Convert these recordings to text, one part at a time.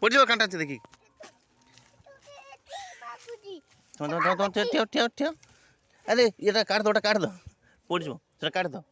পড়ে যাবো কাঁটা আছে দেখি ठेव अरे এটা কাট দাও ওটা কাট দাও পড়ে যাবো সেটা কাট দাও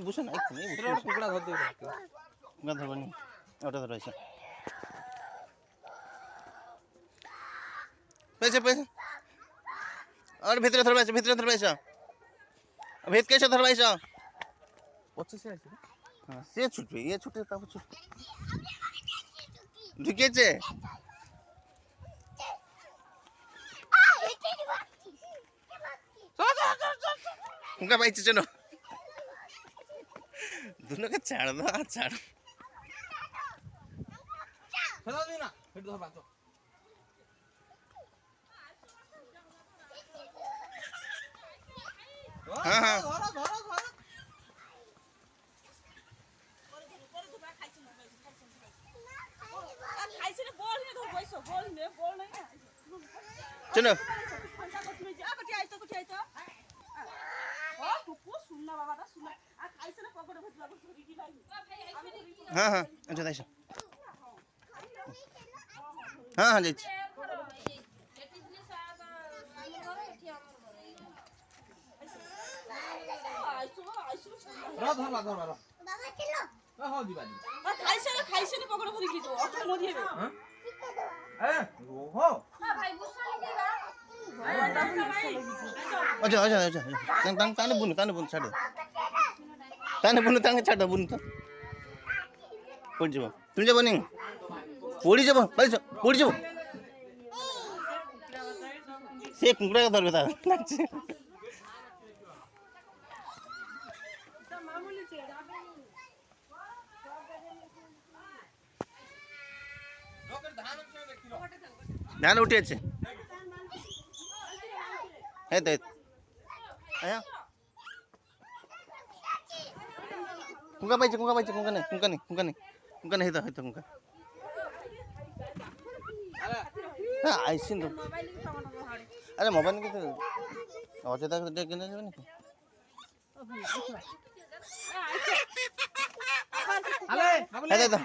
বুঝছো না টুকরা ধরতে ধরবো নি ওটা ধরো এসে पैसे पैसे और ভিতরে ধরবা এসে ভিতরে ধরবা এসে ভেদ কেসে ধরবা এসে পড়ছে সে আছে হ্যাঁ সে ছুটবে এ ছুটে তারপর ছুটবে ঢুকেছে उनका भाई चलो दोनों का छाड़ दो हाथ छाड़ चलो देना फिर दो बात हां हां चलो हाँ हाँ अच्छा दाइसा हाँ हाँ जाइए अच्छा अच्छा अच्छा तंग ताने बुन छाड़ ताने बुन तो पड़ जाओ तुम जाबो नहीं पड़ी जाबो पड़ी जाबो से कुंकड़ा का धरबे ता ध्यान उठे छे हे तो आया कुंका पाइছে कुंका नहीं है तो कुंका हां आइसिन तो अरे मोबाइल के तो अजय तक देख के जाबे ना अरे दे दो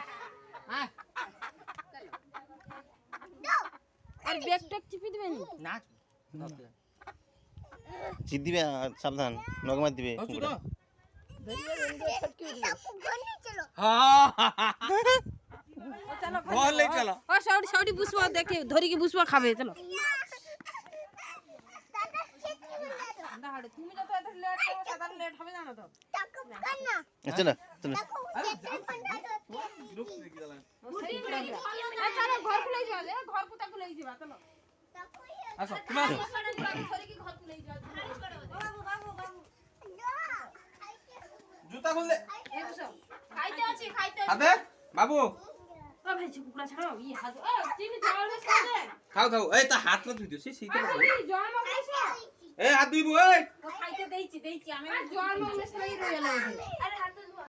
हां और बैग टैग चिपी दिबे ना चिप दिबे सावधान नग मार दिबे चलो और साउडी बुसवा देखे धरी की बुसवा खाबे चलो তুমি যত এত লেট করো সাধারণ লেট হবে জানো তো चलो चलो चलो घर को ले जाओ घर को तक ले जाओ चलो আসো তুমি আসো धरी की घर को ले जाओ बाबू জুতা খুল দে খাইতে আছে আবে বাবু ও ভাই কুকুড়া ছাড়ো ই হাত চিনি জল মে খাবে খাও এই তা হাত না ধুই দিও সেই তো জল মে খাইছো এই হাত ধুইবো এই খাইতে দেইছি আমি জল মে খাই রইলো